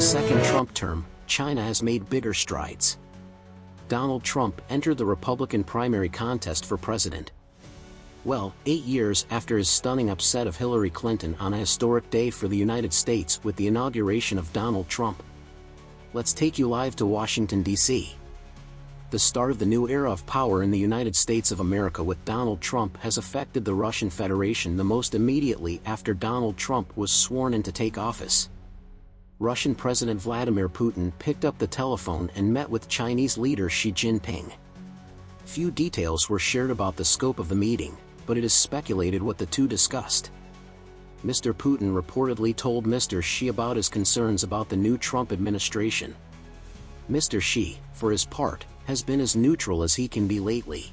second Trump term, China has made bigger strides. Donald Trump entered the Republican primary contest for president. Well, 8 years after his stunning upset of Hillary Clinton on a historic day for the United States with the inauguration of Donald Trump. Let's take you live to Washington, D.C. The start of the new era of power in the United States of America with Donald Trump has affected the Russian Federation the most immediately after Donald Trump was sworn in to take office. Russian President Vladimir Putin picked up the telephone and met with Chinese leader Xi Jinping. Few details were shared about the scope of the meeting, but it is speculated what the two discussed. Mr. Putin reportedly told Mr. Xi about his concerns about the new Trump administration. Mr. Xi, for his part, has been as neutral as he can be lately.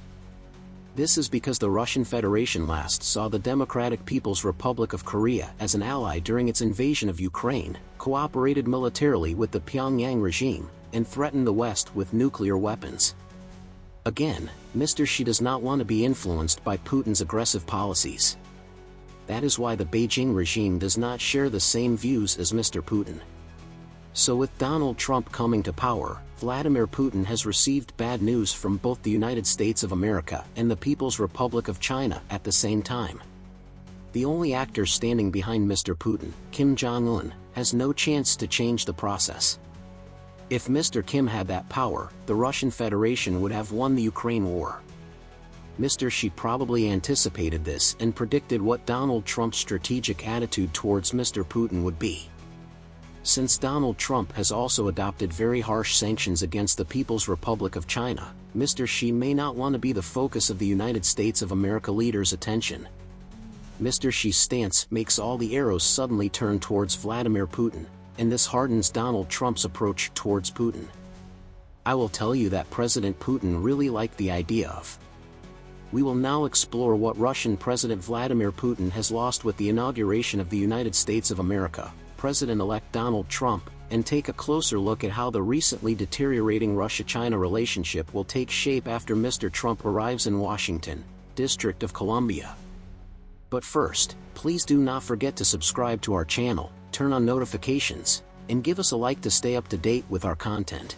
This is because the Russian Federation last saw the Democratic People's Republic of Korea as an ally during its invasion of Ukraine, cooperated militarily with the Pyongyang regime, and threatened the West with nuclear weapons. Again, Mr. Xi does not want to be influenced by Putin's aggressive policies. That is why the Beijing regime does not share the same views as Mr. Putin. So with Donald Trump coming to power, Vladimir Putin has received bad news from both the United States of America and the People's Republic of China at the same time. The only actor standing behind Mr. Putin, Kim Jong-un, has no chance to change the process. If Mr. Kim had that power, the Russian Federation would have won the Ukraine war. Mr. Xi probably anticipated this and predicted what Donald Trump's strategic attitude towards Mr. Putin would be. Since Donald Trump has also adopted very harsh sanctions against the People's Republic of China, Mr. Xi may not want to be the focus of the United States of America leaders' attention. Mr. Xi's stance makes all the arrows suddenly turn towards Vladimir Putin, and this hardens Donald Trump's approach towards Putin. I will tell you that President Putin really liked the idea of. We will now explore what Russian President Vladimir Putin has lost with the inauguration of the United States of America, President-elect Donald Trump, and take a closer look at how the recently deteriorating Russia-China relationship will take shape after Mr. Trump arrives in Washington, District of Columbia. But first, please do not forget to subscribe to our channel, turn on notifications, and give us a like to stay up to date with our content.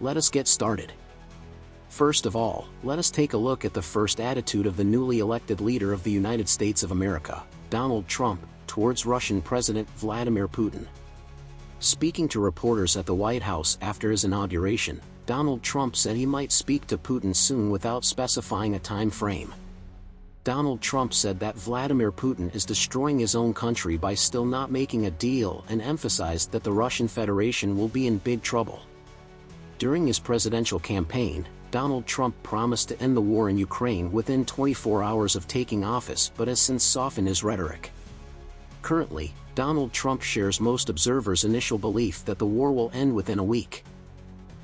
Let us get started. First of all, let us take a look at the first attitude of the newly elected leader of the United States of America, Donald Trump, towards Russian President Vladimir Putin. Speaking to reporters at the White House after his inauguration, Donald Trump said he might speak to Putin soon without specifying a time frame. Donald Trump said that Vladimir Putin is destroying his own country by still not making a deal and emphasized that the Russian Federation will be in big trouble. During his presidential campaign, Donald Trump promised to end the war in Ukraine within 24 hours of taking office but has since softened his rhetoric. Currently, Donald Trump shares most observers' initial belief that the war will end within a week.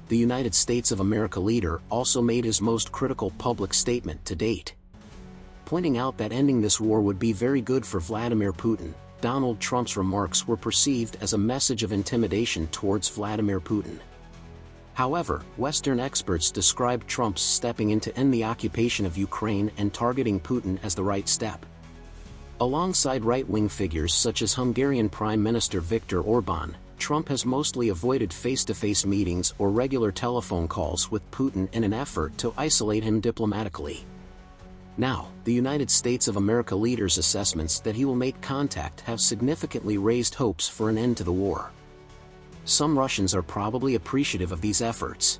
The United States of America leader also made his most critical public statement to date. Pointing out that ending this war would be very good for Vladimir Putin, Donald Trump's remarks were perceived as a message of intimidation towards Vladimir Putin. However, Western experts describe Trump's stepping in to end the occupation of Ukraine and targeting Putin as the right step. Alongside right-wing figures such as Hungarian Prime Minister Viktor Orbán, Trump has mostly avoided face-to-face meetings or regular telephone calls with Putin in an effort to isolate him diplomatically. Now, the United States of America leader's assessments that he will make contact have significantly raised hopes for an end to the war. Some Russians are probably appreciative of these efforts.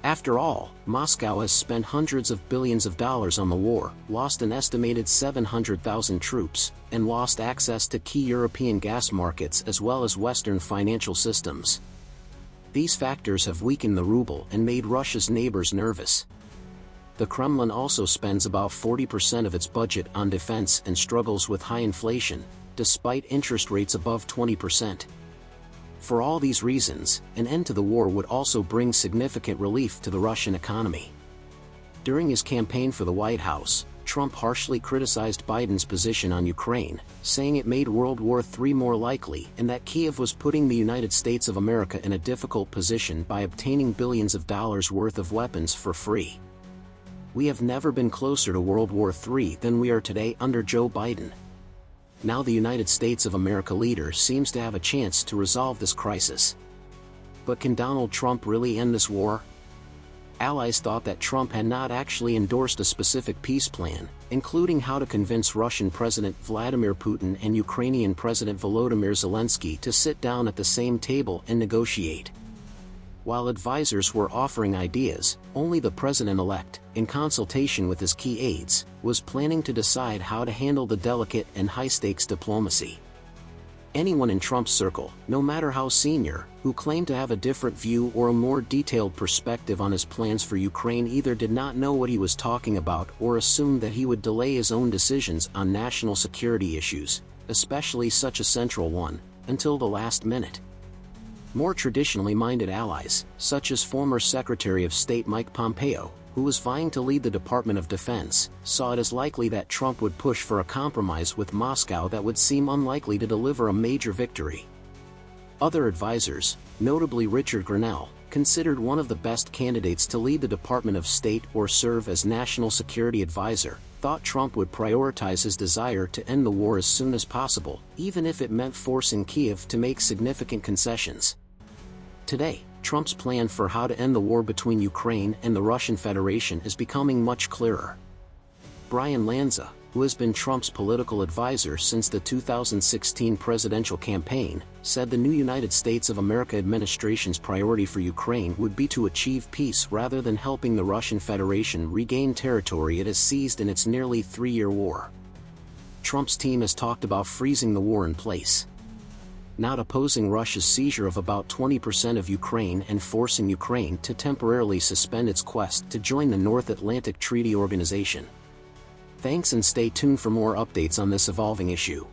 After all, Moscow has spent hundreds of billions of dollars on the war, lost an estimated 700,000 troops, and lost access to key European gas markets as well as Western financial systems. These factors have weakened the ruble and made Russia's neighbors nervous. The Kremlin also spends about 40% of its budget on defense and struggles with high inflation, despite interest rates above 20%. For all these reasons, an end to the war would also bring significant relief to the Russian economy. During his campaign for the White House, Trump harshly criticized Biden's position on Ukraine, saying it made World War III more likely and that Kyiv was putting the United States of America in a difficult position by obtaining billions of dollars worth of weapons for free. We have never been closer to World War III than we are today under Joe Biden. Now the United States of America leader seems to have a chance to resolve this crisis. But can Donald Trump really end this war? Allies thought that Trump had not actually endorsed a specific peace plan, including how to convince Russian President Vladimir Putin and Ukrainian President Volodymyr Zelensky to sit down at the same table and negotiate. While advisors were offering ideas, only the president-elect, in consultation with his key aides, was planning to decide how to handle the delicate and high-stakes diplomacy. Anyone in Trump's circle, no matter how senior, who claimed to have a different view or a more detailed perspective on his plans for Ukraine either did not know what he was talking about or assumed that he would delay his own decisions on national security issues, especially such a central one, until the last minute. More traditionally minded allies, such as former Secretary of State Mike Pompeo, who was vying to lead the Department of Defense, saw it as likely that Trump would push for a compromise with Moscow that would seem unlikely to deliver a major victory. Other advisors, notably Richard Grenell, considered one of the best candidates to lead the Department of State or serve as National Security Advisor, thought Trump would prioritize his desire to end the war as soon as possible, even if it meant forcing Kyiv to make significant concessions. Today, Trump's plan for how to end the war between Ukraine and the Russian Federation is becoming much clearer. Brian Lanza, who has been Trump's political advisor since the 2016 presidential campaign, said the new United States of America administration's priority for Ukraine would be to achieve peace rather than helping the Russian Federation regain territory it has seized in its nearly three-year war. Trump's team has talked about freezing the war in place, not opposing Russia's seizure of about 20% of Ukraine and forcing Ukraine to temporarily suspend its quest to join the North Atlantic Treaty Organization. Thanks and stay tuned for more updates on this evolving issue.